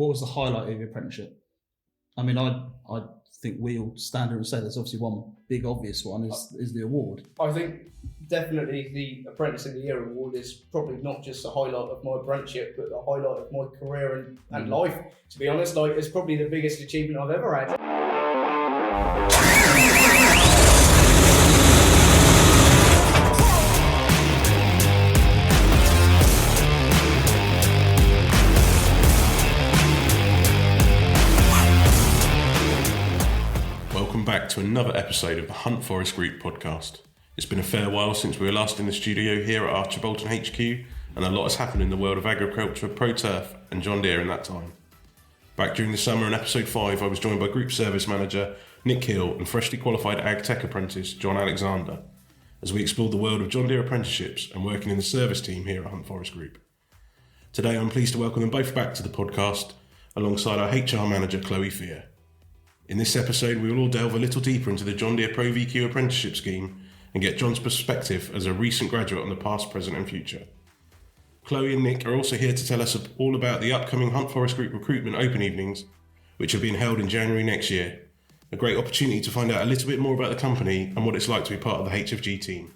what was the highlight of your apprenticeship? I mean, I think we all stand here and say there's obviously one big obvious one is the award. I think definitely the Apprentice of the Year award is probably not just the highlight of my apprenticeship, but the highlight of my career and life. To be honest, like, it's probably the biggest achievement I've ever had. Welcome back to another episode of the Hunt Forest Group podcast. It's been a fair while since we were last in the studio here at Archibald HQ, and a lot has happened in the world of agriculture, pro-turf and John Deere in that time. Back during the summer in episode 5, I was joined by Group Service Manager Nick Hill and freshly qualified Ag Tech Apprentice John Alexander, as we explored the world of John Deere apprenticeships and working in the service team here at Hunt Forest Group. Today I'm pleased to welcome them both back to the podcast, alongside our HR Manager Chloe Fear. In this episode, we will all delve a little deeper into the John Deere ProVQ apprenticeship scheme and get John's perspective as a recent graduate on the past, present and future. Chloe and Nick are also here to tell us all about the upcoming Hunt Forest Group recruitment open evenings, which are being held in January next year. A great opportunity to find out a little bit more about the company and what it's like to be part of the HFG team.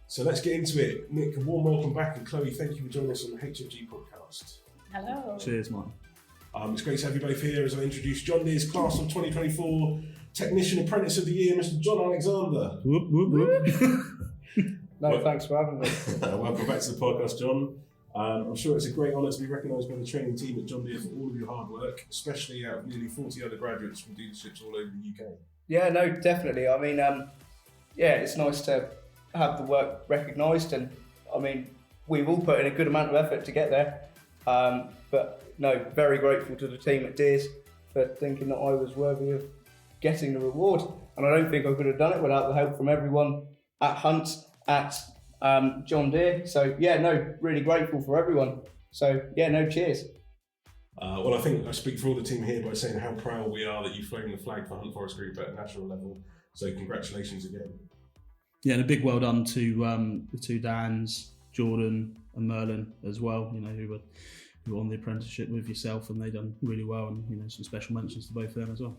So let's get into it. Nick, a warm welcome back, and Chloe, thank you for joining us on the HFG podcast. Hello. Cheers, Martin. It's great to have you both here as I introduce John Deere's class of 2024 Technician Apprentice of the Year, Mr. John Alexander. Whoop, whoop, whoop. No, thanks for having me. Welcome back to the podcast, John. I'm sure it's a great honour to be recognised by the training team at John Deere for all of your hard work, especially out of nearly 40 other graduates from dealerships all over the UK. Yeah, no, definitely. I mean, it's nice to have the work recognised, and I mean, we've all put in a good amount of effort to get there. But no, very grateful to the team at Deere for thinking that I was worthy of getting the reward. And I don't think I could have done it without the help from everyone at Hunt, at John Deere. So yeah, no, really grateful for everyone. So yeah, no, cheers. Well, I think I speak for all the team here by saying how proud we are that you've flown the flag for Hunt Forest Group at a national level. So congratulations again. Yeah, and a big well done to the two Dans, Jordan and Merlin as well, you know, who were on the apprenticeship with yourself, and they done really well, and you know, some special mentions to both of them as well.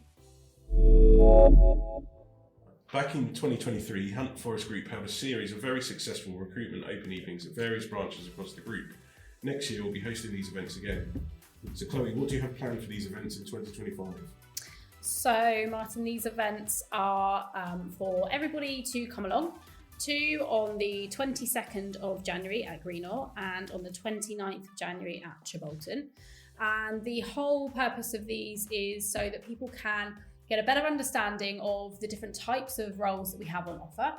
Back in 2023, Hunt Forest Group held a series of very successful recruitment open evenings at various branches across the group. Next year we'll be hosting these events again. So Chloe, what do you have planned for these events in 2025? So Martin, these events are for everybody to come along to on the 22nd of January at Greenall and on the 29th of January at Chibolton. And the whole purpose of these is so that people can get a better understanding of the different types of roles that we have on offer,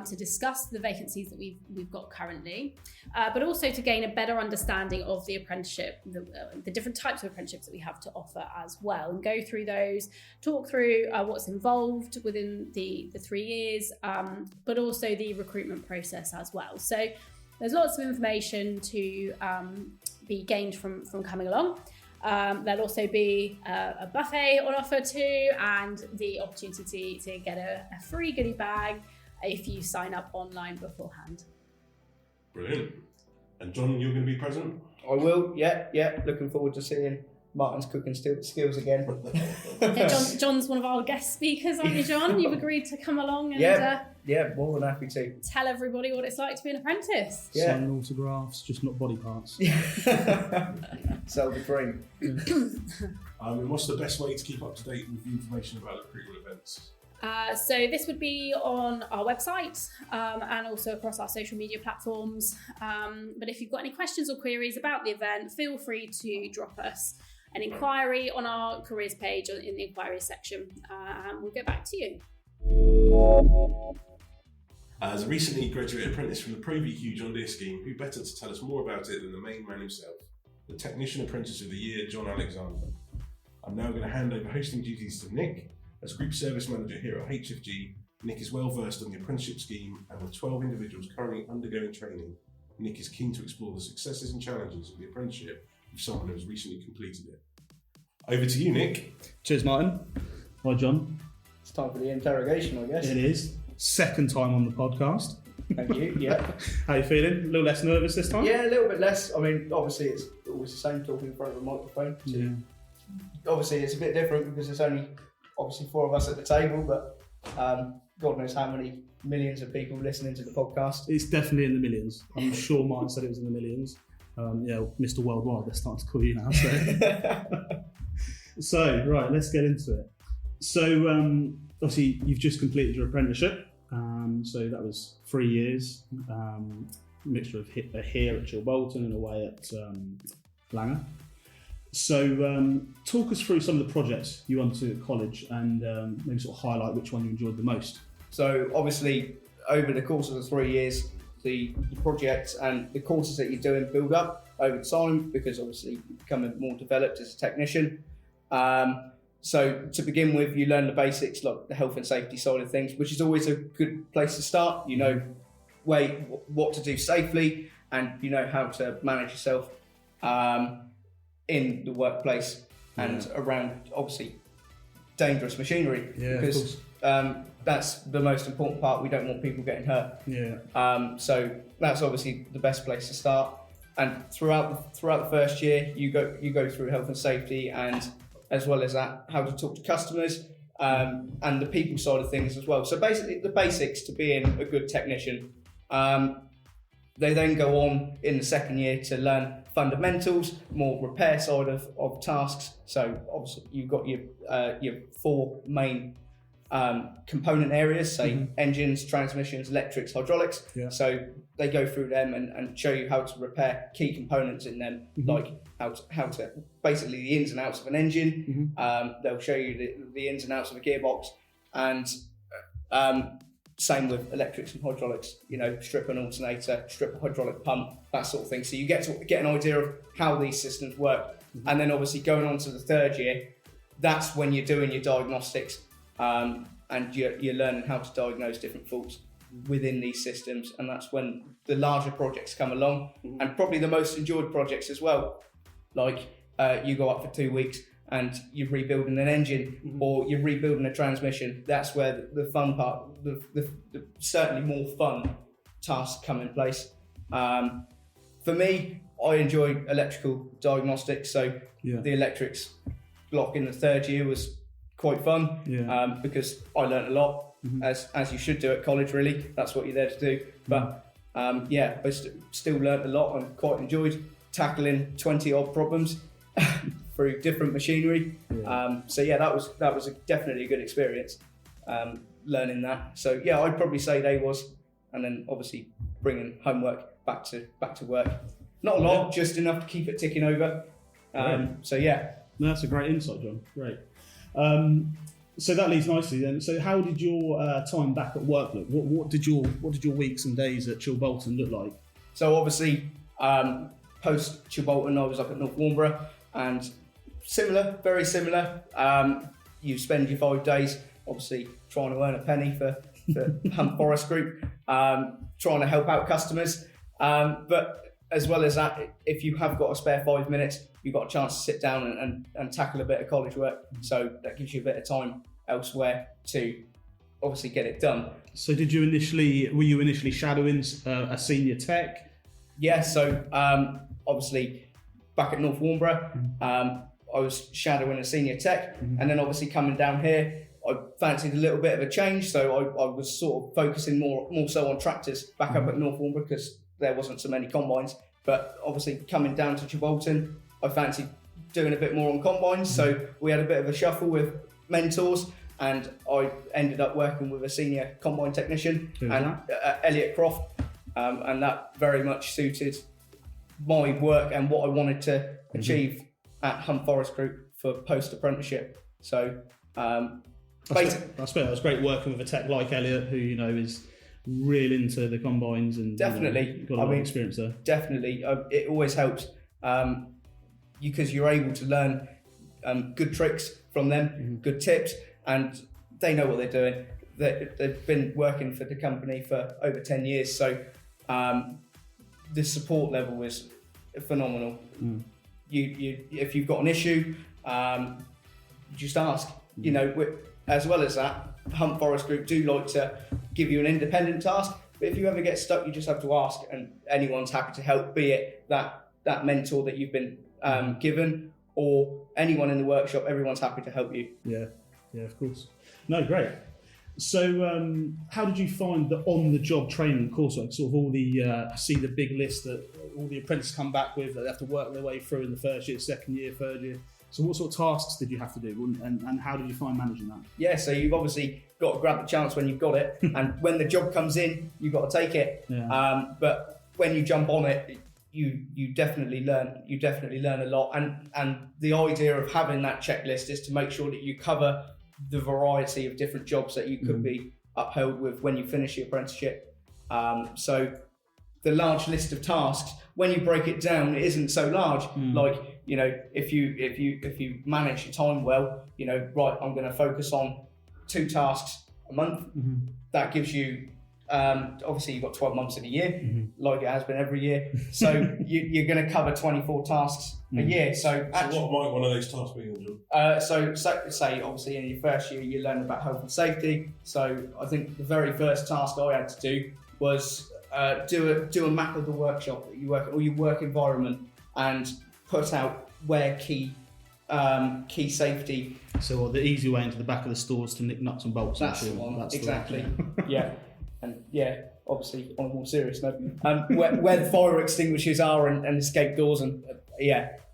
to discuss the vacancies that we've got currently, but also to gain a better understanding of the apprenticeship, the different types of apprenticeships that we have to offer as well, and go through those, talk through what's involved within the 3 years, but also the recruitment process as well. So there's lots of information to be gained from coming along. There'll also be a buffet on offer too, and the opportunity to get a free goodie bag if you sign up online beforehand. Brilliant. And John, you're going to be present? I will, yeah. Looking forward to seeing Martin's cooking skills again. Yeah, John's one of our guest speakers, aren't you, John? You've agreed to come along and yeah, more than happy to tell everybody what it's like to be an apprentice. Yeah. Sign autographs, just not body parts. Sell the dream. And what's the best way to keep up to date with the information about recruitment events? So this would be on our website and also across our social media platforms. But if you've got any questions or queries about the event, feel free to drop us an inquiry on our careers page or in the inquiries section, and we'll get back to you. As a recently graduated apprentice from the ProVQ John Deere scheme, who better to tell us more about it than the main man himself, the Technician Apprentice of the Year, John Alexander. I'm now going to hand over hosting duties to Nick. As Group Service Manager here at HFG, Nick is well versed on the apprenticeship scheme, and with 12 individuals currently undergoing training, Nick is keen to explore the successes and challenges of the apprenticeship with someone who has recently completed it. Over to you, Nick. Cheers, Martin. Hi, John. It's time for the interrogation, I guess. It is. Second time on the podcast. Thank you. Yeah. How you feeling? A little less nervous this time? Yeah, a little bit less. I mean, obviously it's always the same talking in front of a microphone. Yeah. Obviously it's a bit different because there's only obviously 4 of us at the table, but God knows how many millions of people listening to the podcast. It's definitely in the millions. I'm sure Martin said it was in the millions. Mr. Worldwide, they're starting to call you now. So right, let's get into it. So obviously you've just completed your apprenticeship. So that was 3 years, mixture of here at Chilbolton and away at Langer. So talk us through some of the projects you went to at college and maybe sort of highlight which one you enjoyed the most. So obviously over the course of the 3 years, the projects and the courses that you're doing build up over time because obviously you become more developed as a technician. So to begin with, you learn the basics like the health and safety side of things, which is always a good place to start. You know what to do safely and you know how to manage yourself in the workplace and around obviously dangerous machinery because that's the most important part. We don't want people getting hurt. So that's obviously the best place to start. And throughout the first year, you go through health and safety and as well as that, how to talk to customers and the people side of things as well. So basically the basics to being a good technician. They then go on in the second year to learn fundamentals, more repair side of tasks. So obviously you've got your 4 main component areas, say engines, transmissions, electrics, hydraulics. So they go through them and show you how to repair key components in them, like how to basically the ins and outs of an engine. They'll show you the ins and outs of a gearbox, and same with electrics and hydraulics. You know, strip an alternator, strip a hydraulic pump, that sort of thing. So you get to get an idea of how these systems work, and then obviously going on to the third year, that's when you're doing your diagnostics. And you're learning how to diagnose different faults within these systems, and that's when the larger projects come along, and probably the most enjoyed projects as well. Like you go up for 2 weeks and you're rebuilding an engine or you're rebuilding a transmission. That's where the fun part, the certainly more fun tasks come in place. For me, I enjoy electrical diagnostics, so the electrics block in the third year was quite fun because I learned a lot, as you should do at college, really. That's what you're there to do. But I still learned a lot and quite enjoyed tackling 20 odd problems through different machinery. That was definitely a good experience, learning that. So I'd probably say they was, and then obviously bringing homework back to work. Not a lot, just enough to keep it ticking over. No, that's a great insight, John. Great. So that leads nicely then. So how did your time back at work look? What did your weeks and days at Chilbolton look like? So obviously, post Chilbolton, I was up at North Warnborough, and very similar. You spend your 5 days obviously trying to earn a penny for Hunt Forest Group, trying to help out customers. But as well as that, if you have got a spare 5 minutes, you've got a chance to sit down and tackle a bit of college work. So that gives you a bit of time elsewhere to obviously get it done. So were you initially shadowing a senior tech? Yeah, so obviously back at North Warnborough, I was shadowing a senior tech, and then obviously coming down here, I fancied a little bit of a change, so I was sort of focusing more so on tractors back up at North Warnborough because there wasn't so many combines. But obviously coming down to Chilbolton, I fancied doing a bit more on combines, so we had a bit of a shuffle with mentors, and I ended up working with a senior combine technician, Elliot Croft, and that very much suited my work and what I wanted to achieve at Hunt Forest Group for post-apprenticeship. So that's great working with a tech like Elliot, who is real into the combines and definitely got a lot of experience there. Definitely, it always helps because you're able to learn good tricks from them, good tips, and they know what they're doing. They've been working for the company for over 10 years, so the support level is phenomenal. If you've got an issue, just ask. As well as that, Hunt Forest Group do like to give you an independent task, But if you ever get stuck, you just have to ask, and anyone's happy to help, be it that mentor that you've been given, or anyone in the workshop. Everyone's happy to help you. Yeah, of course. No, great. So how did you find the on-the-job training coursework? Sort of all the, I see the big list that all the apprentices come back with that they have to work their way through in the first year, second year, third year. So what sort of tasks did you have to do, and how did you find managing that? Yeah, so you've obviously got to grab the chance when you've got it, and when the job comes in, you've got to take it. Yeah. But when you jump on it, you definitely learn. You definitely learn a lot, and the idea of having that checklist is to make sure that you cover the variety of different jobs that you could be upheld with when you finish your apprenticeship. So the large list of tasks, when you break it down, it isn't so large. Like, you know, if you manage your time well, you know, right, I'm going to focus on 2 tasks a month. That gives you, obviously you've got 12 months in a year, like it has been every year. So you're going to cover 24 tasks a year. So actually, what might one of those tasks be in the job? So say obviously in your first year you learn about health and safety. So I think the very first task I had to do was do a map of the workshop that you work at, or your work environment, and put out where key safety. So the easy way into the back of the stores to nick nuts and bolts. That's the one. That's exactly. Yeah. And yeah, obviously on a more serious note, where the fire extinguishers are and escape doors, and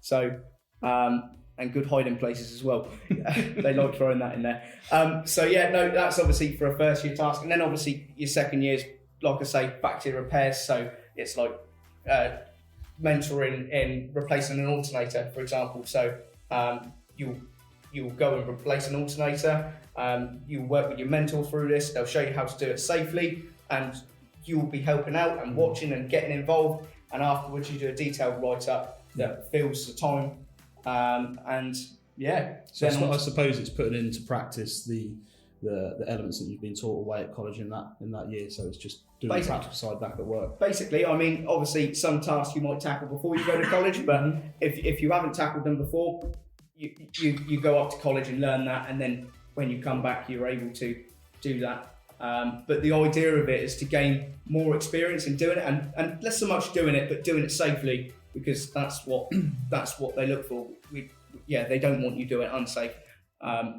so and good hiding places as well. They like throwing that in there. That's obviously for a first year task, and then obviously your second year's, like I say, factory repairs. So it's like mentoring in replacing an alternator, for example. So you'll go and replace an alternator. You'll work with your mentor through this. They'll show you how to do it safely, and you'll be helping out and watching and getting involved. And afterwards, you do a detailed write-up that fills the time. So I suppose it's putting into practice the elements that you've been taught away at college in that year. So it's just doing the practical side back at work. Basically, I mean, obviously some tasks you might tackle before you go to college, but if you haven't tackled them before, you go up to college and learn that, and then when you come back, you're able to do that. But the idea of it is to gain more experience in doing it, and less so much doing it, but doing it safely, because that's what they look for. They don't want you doing it unsafe.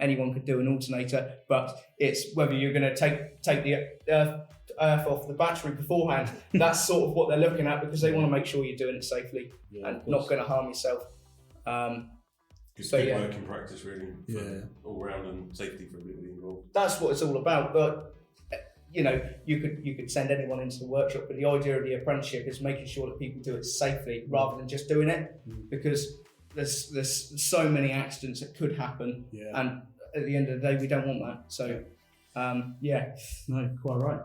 Anyone could do an alternator, but it's whether you're going to take the earth off the battery beforehand. That's sort of what they're looking at, because they want to make sure you're doing it safely and not going to harm yourself. It's good working practice, really, all round, and safety for everybody involved. That's what it's all about. But you know, you could send anyone into the workshop, but the idea of the apprenticeship is making sure that people do it safely rather than just doing it, because there's so many accidents that could happen, and at the end of the day, we don't want that. So, no, quite right.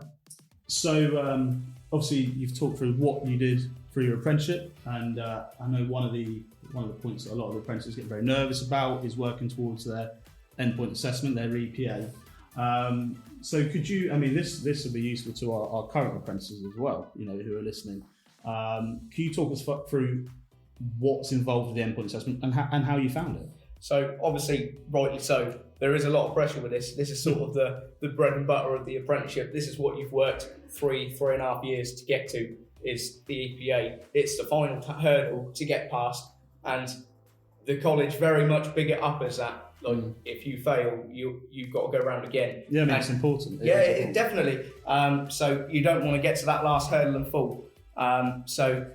So, obviously, you've talked through what you did through your apprenticeship, and I know one of the points that a lot of apprentices get very nervous about is working towards their endpoint assessment, their EPA. So, could you? I mean, this will be useful to our current apprentices as well, you know, who are listening. Can you talk us through what's involved with the endpoint assessment and how you found it? So obviously, rightly so, there is a lot of pressure with this. This is sort of the bread and butter of the apprenticeship. This is what you've worked 3.5 years to get to, is the EPA. It's the final hurdle to get past, and the college very much big it up as that. Like, if you fail, you've got to go around again. Yeah, I mean, it's important. Definitely. So you don't want to get to that last hurdle and fall. So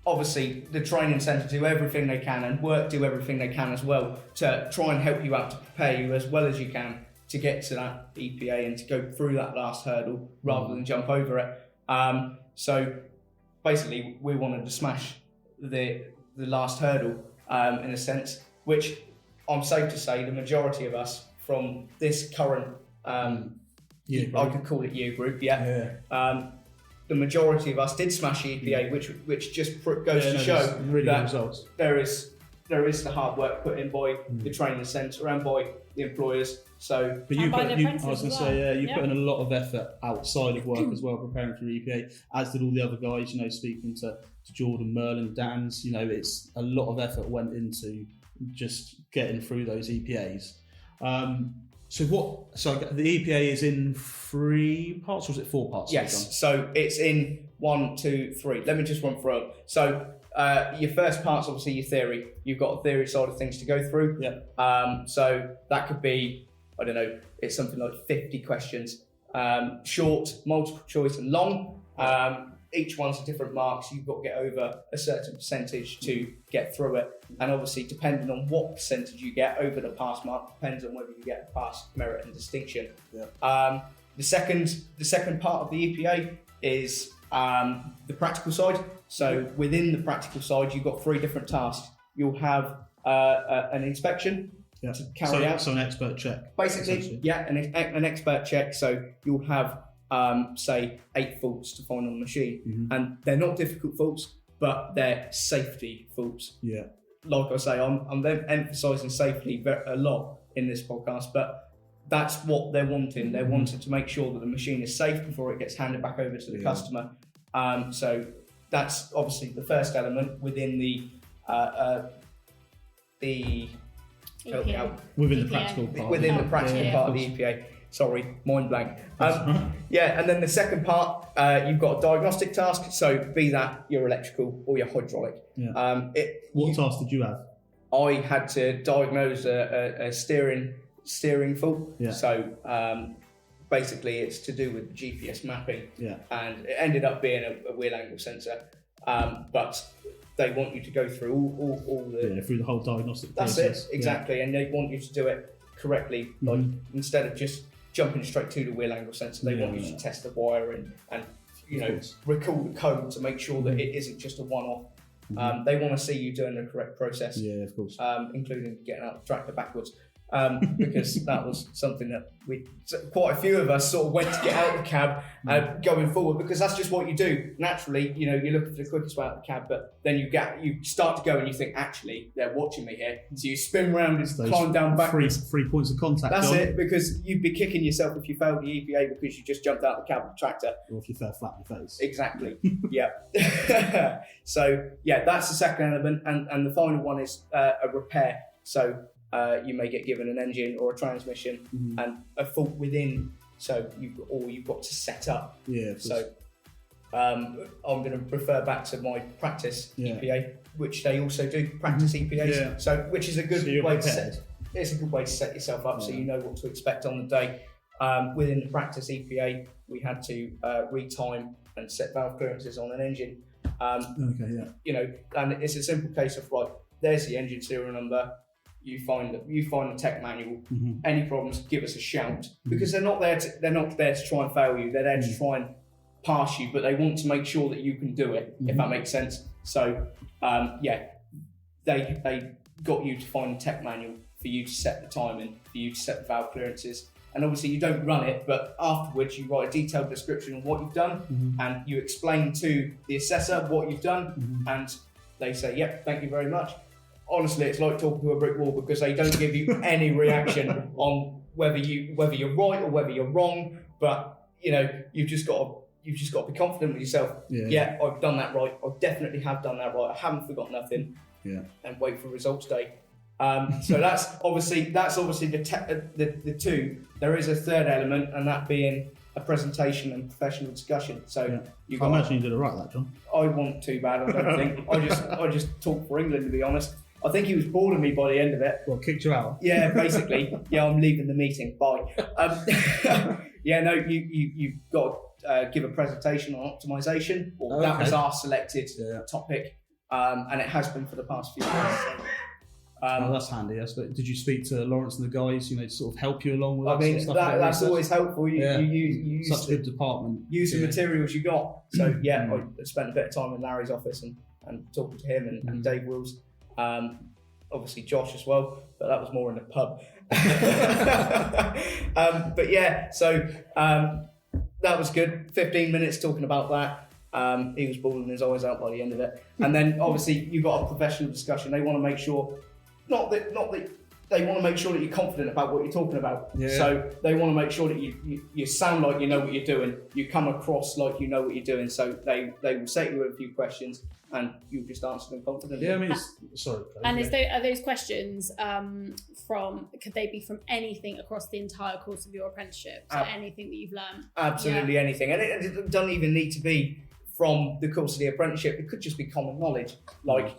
obviously, the training centre do everything they can, and work do everything they can as well to try and help you out, to prepare you as well as you can to get to that EPA and to go through that last hurdle rather than jump over it. So basically, we wanted to smash the last hurdle in a sense, which I'm safe to say the majority of us from this current, I could call it year group, the majority of us did smash the EPA, which just goes to show really that good results. There is the hard work put in by the training centre and by the employers. So, but you put in a lot of effort outside of work as well, preparing for your EPA, as did all the other guys. You know, speaking to Jordan, Merlin, Dan's. You know, it's a lot of effort went into just getting through those EPAs. So the EPA is in 3 parts, or is it 4 parts? Yes, so it's in 1, 2, 3. Let me just run through it. So your first part's obviously your theory. You've got a theory side of things to go through. Yeah. So that could be, I don't know, it's something like 50 questions. Short, multiple choice and long. Each one's a different mark, so you've got to get over a certain percentage to get through it. And obviously, depending on what percentage you get over the pass mark, depends on whether you get a pass, merit and distinction. Yeah. The second part of the EPA is the practical side. So within the practical side, you've got 3 different tasks. You'll have an inspection to carry out. So an expert check. Basically, yeah, an expert check. So you'll have say 8 faults to find on the machine, and they're not difficult faults, but they're safety faults. Yeah. Like I say, I'm emphasising safety a lot in this podcast, but that's what they're wanting. They're wanting to make sure that the machine is safe before it gets handed back over to the customer. So that's obviously the first element within the EPA. Within the practical part. Within the practical part of the EPA. Sorry, mind blank. Yeah, and then the second part, you've got a diagnostic task. So be that your electrical or your hydraulic. Yeah. What task did you have? I had to diagnose a steering fault. Yeah. So basically, it's to do with GPS mapping. Yeah. And it ended up being a wheel angle sensor, but they want you to go through all the through the whole diagnostic that's process. It exactly, and they want you to do it correctly. Like instead of just jumping straight to the wheel angle sensor, they want you to test the wiring and recall the code to make sure that it isn't just a one-off. They want to see you doing the correct process. Yeah, of course. Including getting out the tractor backwards. Because that was something that quite a few of us sort of went to get out of the cab going forward, because that's just what you do naturally. You're looking for the quickest way out of the cab, but then you start to go and you think, actually they're watching me here, so you spin round and climb down backwards. Three points of contact. That's it, because you'd be kicking yourself if you failed the EPA because you just jumped out of the cab of the tractor, or if you fell flat in the face. Exactly. Yeah. So yeah, that's the second element, and the final one is a repair. So you may get given an engine or a transmission and a fault within, so you've got to set up. Yeah. So I'm going to refer back to my practice EPA, which they also do practice EPAs. Yeah. So which is a good way it's a good way to set yourself up so you know what to expect on the day. Within the practice EPA, we had to retime and set valve clearances on an engine. And it's a simple case of there's the engine serial number. You find the tech manual. Any problems, give us a shout, because they're not there to try and fail you. They're there to try and pass you, but they want to make sure that you can do it. If that makes sense. So they got you to find the tech manual for you to set the timing, for you to set the valve clearances, and obviously you don't run it, but afterwards you write a detailed description of what you've done, and you explain to the assessor what you've done, and they say, "Yep, thank you very much." Honestly, it's like talking to a brick wall, because they don't give you any reaction on whether you're right or whether you're wrong. But you've just got to be confident with yourself. Yeah, I've done that right. I definitely have done that right. I haven't forgotten nothing. Yeah, and wait for results day. So that's obviously the two. There is a third element, and that being a presentation and professional discussion. So I imagine you did it right, that John. I wasn't too bad. I don't think. I just talked for England, to be honest. I think he was bored of me by the end of it. Well, kicked you out? Yeah, basically. Yeah, I'm leaving the meeting. Bye. You've got to give a presentation on optimization. That was our selected topic, and it has been for the past few years. So, that's handy. Yes. But did you speak to Lawrence and the guys? To sort of help you along with that? I mean, sort of stuff that's always helpful. You use such a good department. Use the materials you got. So I spent a bit of time in Larry's office and talking to him and Dave Wills. Obviously Josh as well, but that was more in the pub. So that was good. 15 minutes talking about that. He was bawling his eyes out by the end of it. And then obviously you've got a professional discussion. They want to make sure, not that they want to make sure that you're confident about what you're talking about. Yeah. So they want to make sure that you sound like you know what you're doing. You come across like you know what you're doing. So they will set you with a few questions. and you just answer them confidently. Yeah, I mean, sorry. And are those questions could they be from anything across the entire course of your apprenticeship? So anything that you've learned? Absolutely anything. And it doesn't even need to be from the course of the apprenticeship. It could just be common knowledge. Like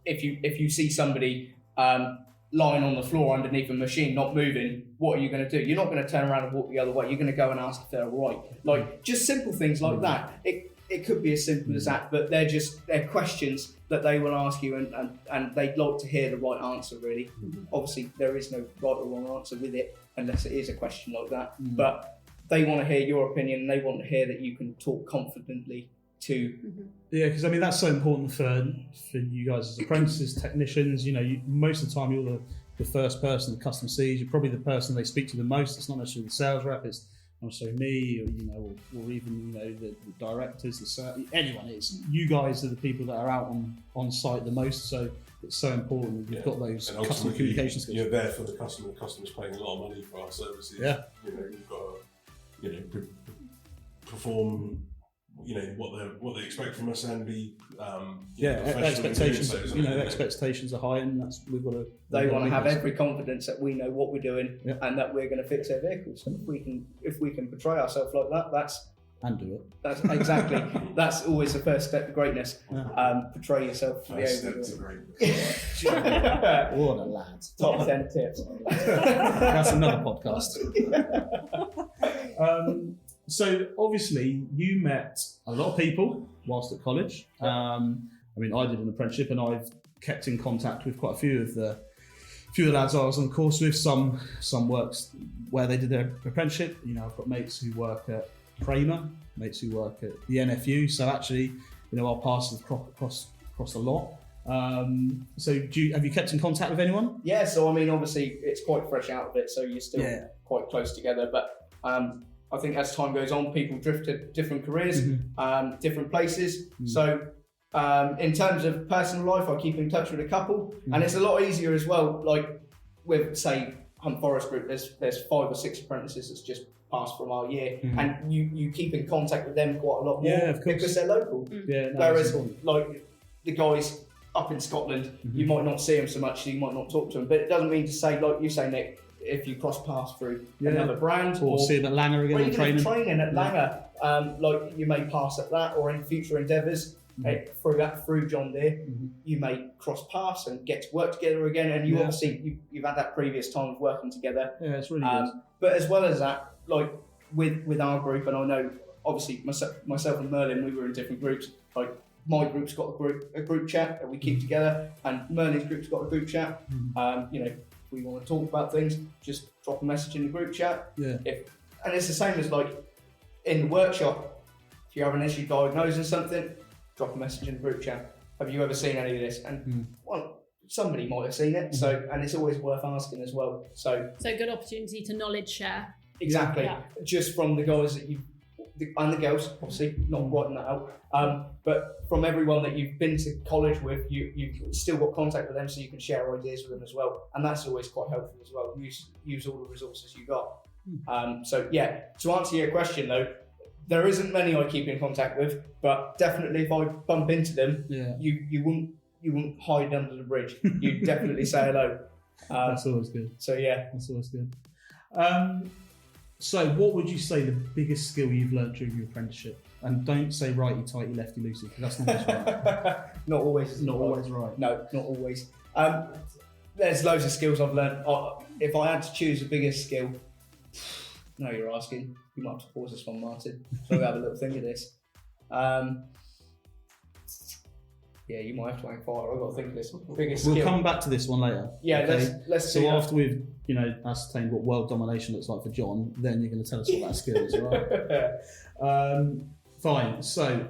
if you see somebody lying on the floor underneath a machine, not moving, what are you going to do? You're not going to turn around and walk the other way. You're going to go and ask if they're right. Like, just simple things like that. It could be as simple as that, but they're questions that they will ask you, and they'd like to hear the right answer, really. Obviously, there is no right or wrong answer with it, unless it is a question like that. But they want to hear your opinion, and they want to hear that you can talk confidently to... Yeah, because I mean, that's so important for you guys as apprentices, technicians. You know, most of the time you're the first person the customer sees. You're probably the person they speak to the most. It's not necessarily the sales rep, it's not necessarily me, or even the directors, anyone. It's you guys are the people that are out on site the most. So it's so important that you've got those customer communication skills. You're there for the customer. The customer's paying a lot of money for our services. Yeah. You've got to perform. What they expect from us, and be expectations. So, expectations are high, and we've got to. They want to have every confidence that we know what we're doing and that we're going to fix their vehicles. So if we can portray ourselves like that, and do it. That's exactly. That's always the first step to greatness. Portray yourself to first be able step to. Greatness. What a lad! Top 10 tips. That's another podcast. So obviously you met a lot of people whilst at college. I mean, I did an apprenticeship, and I've kept in contact with quite a few of the lads I was on the course with. Some works where they did their apprenticeship. I've got mates who work at Kramer, mates who work at the NFU. So actually, our paths have crossed a lot. So have you kept in contact with anyone? Yeah. So I mean, obviously it's quite fresh out of it, so you're still quite close together. But I think as time goes on, people drift to different careers, different places. So in terms of personal life, I keep in touch with a couple, and it's a lot easier as well. Like with, say, Hunt Forest Group, there's 5 or 6 apprentices that's just passed from our year, and you keep in contact with them quite a lot more because they're local. Whereas like the guys up in Scotland, you might not see them so much, so you might not talk to them. But it doesn't mean to say, like you say, Nick, if you cross paths through another brand, or see them at Langer again, or even training at Langer, like you may pass at that, or in future endeavours through John Deere, you may cross paths and get to work together again. And you obviously you've had that previous time of working together. Yeah, it's really good. But as well as that, like with our group, and I know obviously myself and Merlin, we were in different groups. Like my group's got a group chat that we keep together, and Merlin's group's got a group chat. We want to talk about things, just drop a message in the group chat. And it's the same as like in the workshop. If you have an issue diagnosing something, drop a message in the group chat. Have you ever seen any of this? And well, somebody might have seen it. So, and it's always worth asking as well. So good opportunity to knowledge share. Exactly. Just from the guys that and the girls, obviously, not writing that out. But from everyone that you've been to college with, you've still got contact with them, so you can share ideas with them as well. And that's always quite helpful as well. Use all the resources you got. So yeah, to answer your question though, there isn't many I keep in contact with, but definitely if I bump into them, you wouldn't hide under the bridge. You'd definitely say hello. That's always good. So yeah, that's always good. So what would you say the biggest skill you've learned during your apprenticeship? And don't say righty tighty, lefty loosey, because that's not always right. Not always. Not always right. No, not always. There's loads of skills I've learned. If I had to choose the biggest skill, no, you're asking. You might have to pause this one, Martin. So we'll have a little think of this. Yeah, you might have to hang fire. I've got to think of this biggest skill. We'll come back to this one later. Yeah, okay? let's so after we've ascertained what world domination looks like for John, then you're going to tell us what that skill is, right? Fine. So,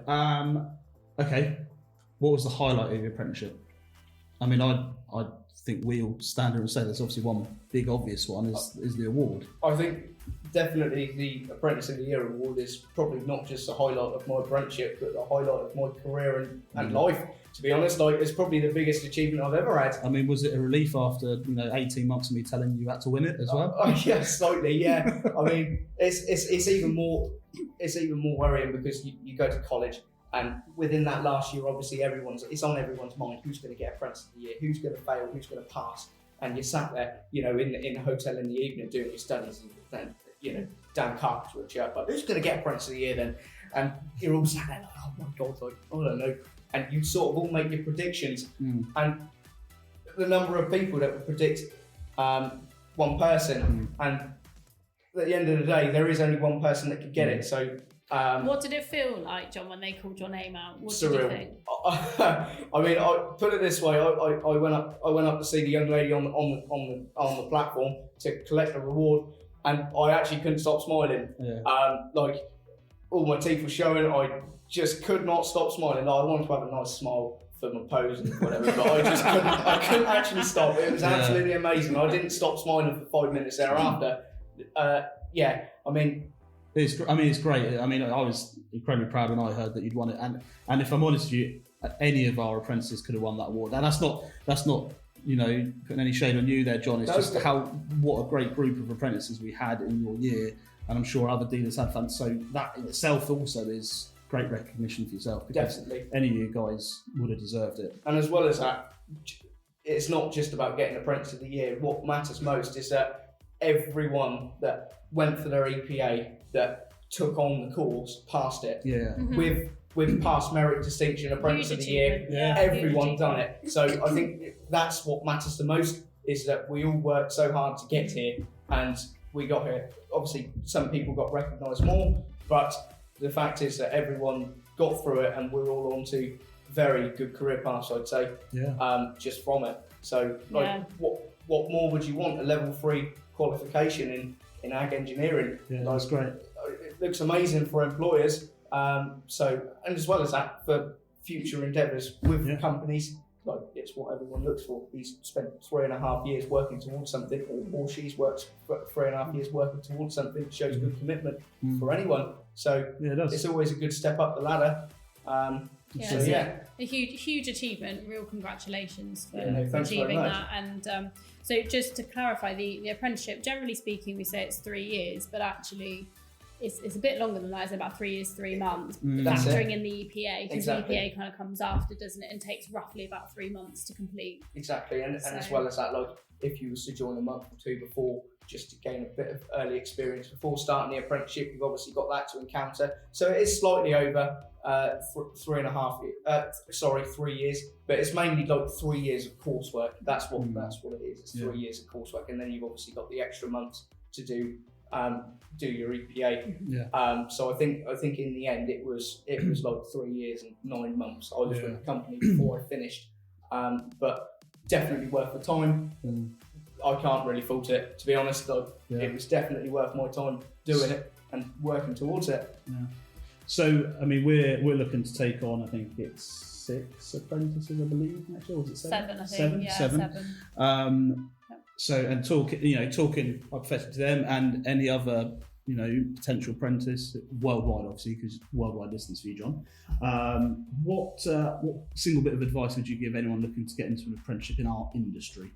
okay, what was the highlight of your apprenticeship? I mean, I think we all stand here and say there's obviously one big obvious one is the award. I think definitely the Apprentice of the Year award is probably not just the highlight of my apprenticeship, but the highlight of my career and life. To be honest, like it's probably the biggest achievement I've ever had. I mean, was it a relief after 18 months of me telling you had to win it as well? Yeah, slightly. Yeah. I mean, it's even more worrying because you go to college And within that last year, obviously it's on everyone's mind who's going to get Apprentice of the Year, who's going to fail, who's going to pass. And you're sat there, in a hotel in the evening doing your studies, and then, Dan Carpenter's with you, but who's going to get Apprentice of the Year then? And you're all sat there like, oh my God, I don't know. And you sort of all make your predictions. And the number of people that would predict one person, and at the end of the day, there is only one person that could get it. So, what did it feel like, John, when they called your name out? What surreal. did you think? I mean, I put it this way: I went up to see the young lady on the platform to collect the reward, and I actually couldn't stop smiling. Like all my teeth were showing. I just could not stop smiling. I wanted to have a nice smile for my pose and whatever, but I just couldn't. I couldn't actually stop. It was absolutely amazing. I didn't stop smiling for 5 minutes thereafter. I mean, it's great. I mean, I was incredibly proud when I heard that you'd won it, and if I'm honest with you, any of our apprentices could have won that award. And that's not putting any shade on you there, John. It's just what a great group of apprentices we had in your year, and I'm sure other dealers had fun. So that in itself also is great recognition for yourself, because definitely any of you guys would have deserved it. And as well as that, it's not just about getting Apprentice of the Year. What matters most is that everyone that went for their EPA, that took on the course, passed it. With past merit distinction, Apprentice of the Year, everyone done it. So I think that's what matters the most, is that we all worked so hard to get here, and we got here. Obviously, some people got recognised more, but the fact is that everyone got through it, and we're all on to very good career paths, I'd say, just from it. So, what more would you want? A level 3 qualification in ag engineering. Yeah, that's great. It looks amazing for employers. And as well as that, for future endeavours with companies, like it's what everyone looks for. He's spent 3.5 years working towards something, or she's worked for 3.5 years working towards something. It shows good commitment for anyone. So it's always a good step up the ladder. A huge achievement. Real congratulations for achieving that. And so just to clarify, the apprenticeship, generally speaking, we say it's 3 years, but actually it's a bit longer than that. It's about 3 years, 3 months, factoring in the EPA, because the EPA kind of comes after, doesn't it, and takes roughly about 3 months to complete. Exactly, and as well as that, like if you was to join a month or two before, just to gain a bit of early experience before starting the apprenticeship, you've obviously got that to encounter. So it is slightly over 3 years, but it's mainly like 3 years of coursework. That's what it is. It's 3 years of coursework, and then you've obviously got the extra months to do your EPA. So I think in the end it was like 3 years and 9 months. I was with the company before I finished, but definitely worth the time. I can't really fault it, to be honest. It was definitely worth my time doing it and working towards it. So I mean, we're looking to take on, I think it's 6 apprentices, I believe. Actually, or was it 7? 7, I think. Seven. So, and talking hypothetically to them and any other, potential apprentice worldwide, obviously, because worldwide distance for you, John. What single bit of advice would you give anyone looking to get into an apprenticeship in our industry?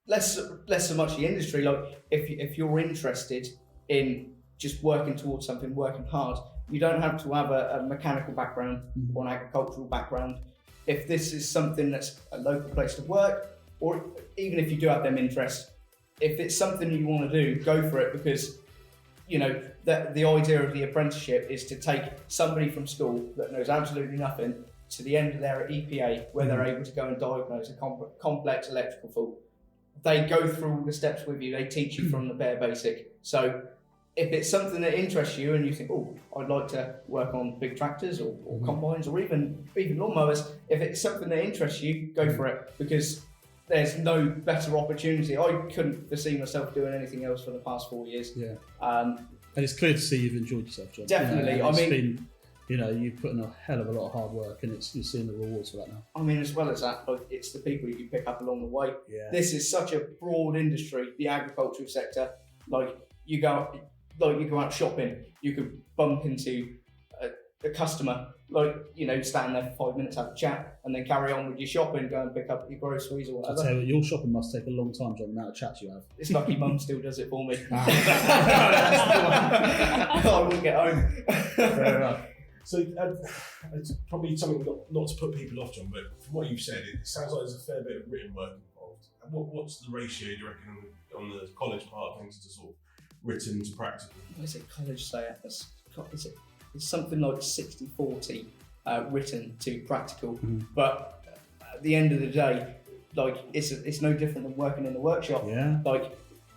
Less so much the industry. Like if you're interested in just working towards something, working hard, you don't have to have a mechanical background or an agricultural background. If this is something that's a local place to work, or even if you do have them interests, if it's something you want to do, go for it, because the idea of the apprenticeship is to take somebody from school that knows absolutely nothing to the end of their EPA, where they're able to go and diagnose a complex electrical fault. They go through all the steps with you. They teach you from the bare basic. So if it's something that interests you and you think, I'd like to work on big tractors or combines or even lawnmowers, if it's something that interests you, go for it, because there's no better opportunity. I couldn't foresee myself doing anything else for the past 4 years. And it's clear to see you've enjoyed yourself, John. Definitely. You've put in a hell of a lot of hard work, and you're seeing the rewards for that now. I mean, as well as that, it's the people you pick up along the way. This is such a broad industry, the agricultural sector. You go out shopping, you could bump into a customer, stand there for 5 minutes, have a chat, and then carry on with your shopping, go and pick up your groceries or whatever. I tell you what, your shopping must take a long time, John, the amount of chats you have. It's lucky Mum still does it for me. I wouldn't get home. Fair enough. So it's probably something not to put people off, John, but from what you've said, it sounds like there's a fair bit of written work involved. And what's the ratio, do you reckon, on the college part of things to sort of written to practical? What is it college say? It's something like 60-40 written to practical. Mm-hmm. But at the end of the day, like it's no different than working in the workshop. Yeah. Like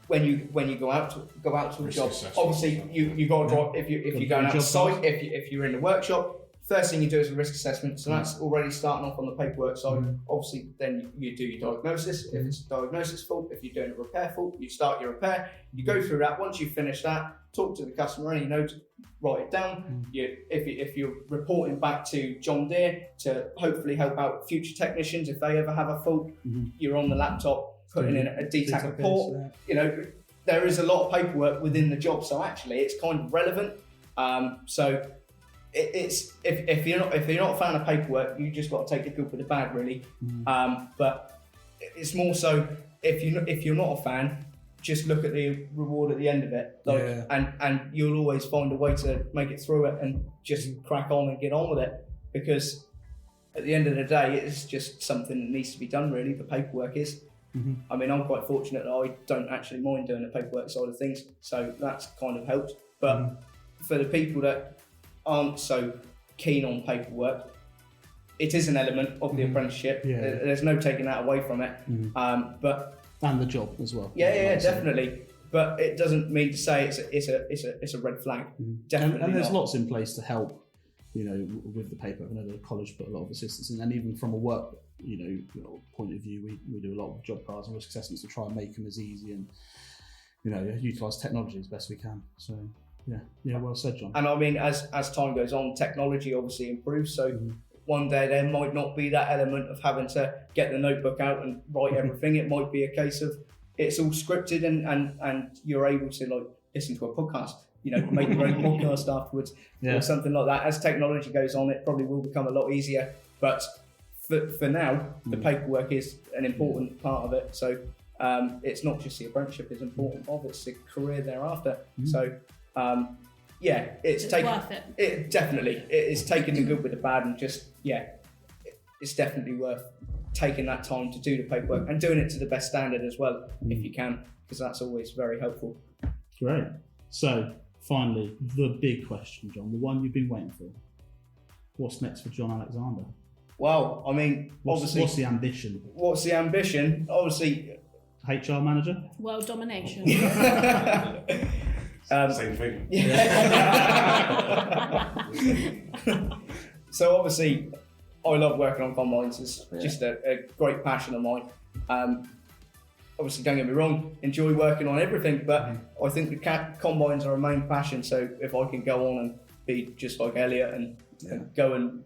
when you go out to a job, obviously you got to drive if you're going out to site. If you're in the workshop, first thing you do is a risk assessment. So that's already starting off on the paperwork side. Mm-hmm. Obviously, then you do your diagnosis. If it's a diagnosis fault, if you're doing a repair fault, you start your repair. You go through that. Once you've finished that, talk to the customer, any notes, write it down. If you're reporting back to John Deere to hopefully help out future technicians if they ever have a fault, you're on the laptop putting in a DTAC report. Yeah. You know, there is a lot of paperwork within the job, so actually it's kind of relevant. So it's if you're not a fan of paperwork, you just got to take the good with the bad, really. But it's more so if you're not a fan, just look at the reward at the end of it, and you'll always find a way to make it through it and just crack on and get on with it, because at the end of the day, it's just something that needs to be done. Really, the paperwork is. I mean, I'm quite fortunate that I don't actually mind doing the paperwork side of things, so that's kind of helped. But for the people that aren't so keen on paperwork, it is an element of the apprenticeship. There's no taking that away from it. But and the job as well. Yeah, definitely. But it doesn't mean to say it's a red flag. Definitely. And there's not. lots in place to help, you know, with the paperwork. I know the college put a lot of assistance in, and even from a work, point of view, we do a lot of job cards and risk assessments to try and make them as easy and, utilise technology as best we can. So yeah, well said, John. And I mean, as time goes on, technology obviously improves. So one day there might not be that element of having to get the notebook out and write everything. It might be a case of it's all scripted and you're able to like listen to a podcast, make your own podcast afterwards or something like that. As technology goes on, it probably will become a lot easier. But for now, the paperwork is an important part of it. So it's not just the apprenticeship is important of, it's the career thereafter. So it's worth it. It definitely is taking the good with the bad, and just it's definitely worth taking that time to do the paperwork and doing it to the best standard as well, if you can, because that's always very helpful. Great. So finally, the big question, John, the one you've been waiting for. What's next for John Alexander? Well, I mean, what's the ambition? What's the ambition? Obviously, HR manager. World domination. Same thing. So obviously, I love working on combines. It's just a great passion of mine. Obviously, don't get me wrong, enjoy working on everything, but I think the combines are a main passion. So if I can go on and be just like Elliot and go and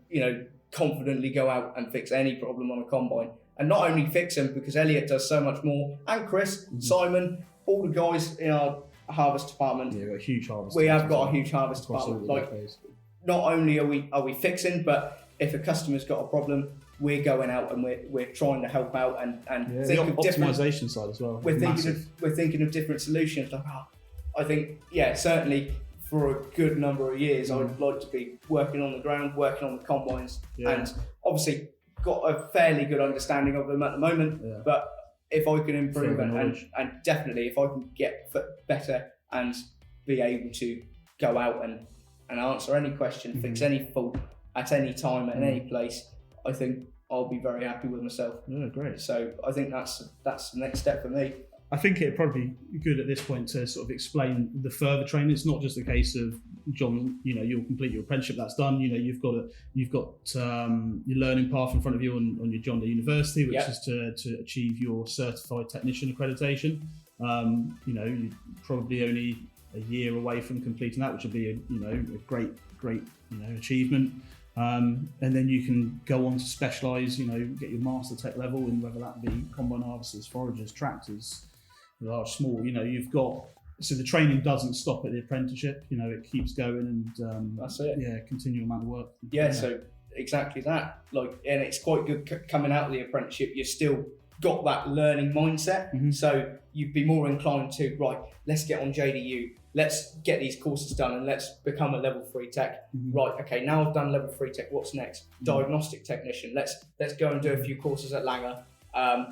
confidently go out and fix any problem on a combine, and not only fix them, because Elliot does so much more, and Chris, Simon, all the guys in our harvest department. Yeah, we've got a huge harvest. We have got a huge harvest department. Like, not only are we fixing, but if a customer's got a problem, we're going out and we're trying to help out and think of optimization side as well. We're thinking of different solutions. Like, I think certainly for a good number of years, I would like to be working on the ground, working on the combines, and obviously got a fairly good understanding of them at the moment. Yeah. But if I can improve and definitely if I can get better and be able to go out and answer any question, fix any fault at any time, at any place, I think I'll be very happy with myself. Yeah, great. So I think that's the next step for me. I think it'd probably be good at this point to sort of explain the further training. It's not just a case of, John, you'll complete your apprenticeship, that's done. You've got your learning path in front of you on your John Deere University, which is to achieve your certified technician accreditation. You're probably only a year away from completing that, which would be a great achievement. And then you can go on to specialise, get your master tech level in whether that be combine harvesters, foragers, tractors, large, small. You've got, so the training doesn't stop at the apprenticeship. It keeps going, and that's it. Yeah, continual amount of work. Yeah, so exactly that. And it's quite good coming out of the apprenticeship. You've still got that learning mindset, so you'd be more inclined to let's get on JDU. let's get these courses done and let's become a level 3 tech. Right, okay, now I've done level 3 tech, what's next? Diagnostic technician. Let's go and do a few courses at Langer,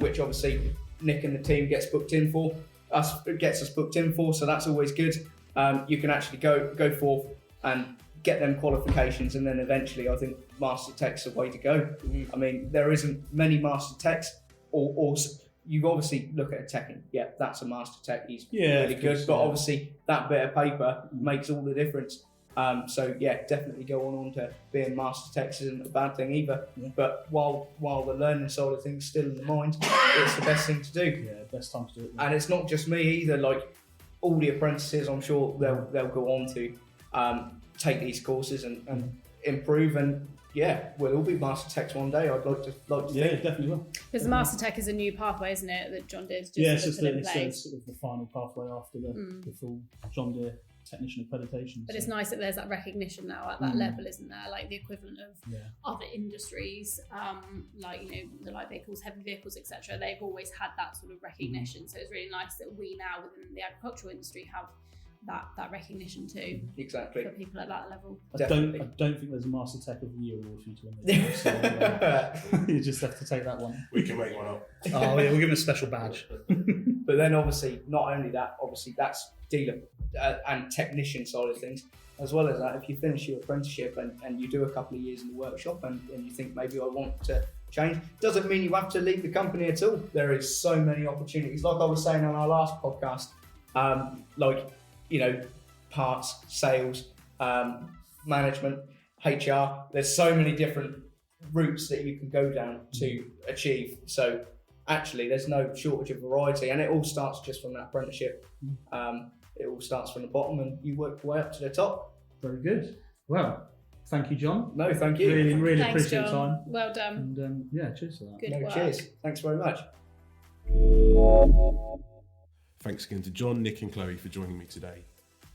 which obviously Nick and the team gets us booked in for, so that's always good. You can actually go forth and get them qualifications, and then eventually I think Master Tech's the way to go. I mean, there isn't many Master Techs, or you obviously look at a tech and that's a Master Tech, he's really good, but obviously that bit of paper makes all the difference. So definitely go on to being Master Techs isn't a bad thing either. But while the learning side of things still in the mind, it's the best thing to do. Best time to do it. And it's not just me either. Like all the apprentices, I'm sure they'll go on to take these courses and improve. And we'll all be Master Techs one day. I'd like to think. Definitely will. Because the Master Tech is a new pathway, isn't it? That John Deere's just it's sort of the final pathway after the full John Deere technician accreditation. But it's nice that there's that recognition now at that level, isn't there? Like the equivalent of other industries, like the light vehicles, heavy vehicles, etc. They've always had that sort of recognition. So it's really nice that we now within the agricultural industry have that recognition too. Exactly. For people at that level. I don't think there's a Master Tech of the Year award for you to win. So you just have to take that one. We can make one up. Oh yeah, we'll give him a special badge. But then obviously, not only that, obviously that's dealer and technician side of things. As well as that, if you finish your apprenticeship and you do a couple of years in the workshop and you think maybe I want to change, doesn't mean you have to leave the company at all. There is so many opportunities. Like I was saying on our last podcast, parts, sales, management, HR. There's so many different routes that you can go down to achieve. So actually, there's no shortage of variety, and it all starts just from that apprenticeship. It all starts from the bottom, and you work your way up to the top. Very good. Well, thank you, John. No, thank you. Really Thanks, appreciate your John. time. Well done. And cheers for that. Good work. Cheers. Thanks very much. Thanks again to John, Nick and Chloe for joining me today.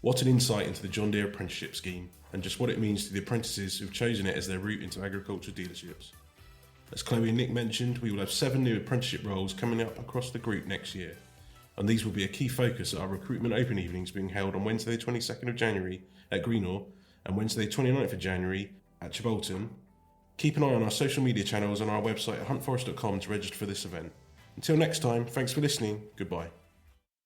What an insight into the John Deere apprenticeship scheme and just what it means to the apprentices who've chosen it as their route into agriculture dealerships. As Chloe and Nick mentioned, we will have 7 new apprenticeship roles coming up across the group next year, and these will be a key focus at our recruitment open evenings being held on Wednesday the 22nd of January at Greenall and Wednesday the 29th of January at Chibolton. Keep an eye on our social media channels and our website at huntforest.com to register for this event. Until next time, thanks for listening. Goodbye.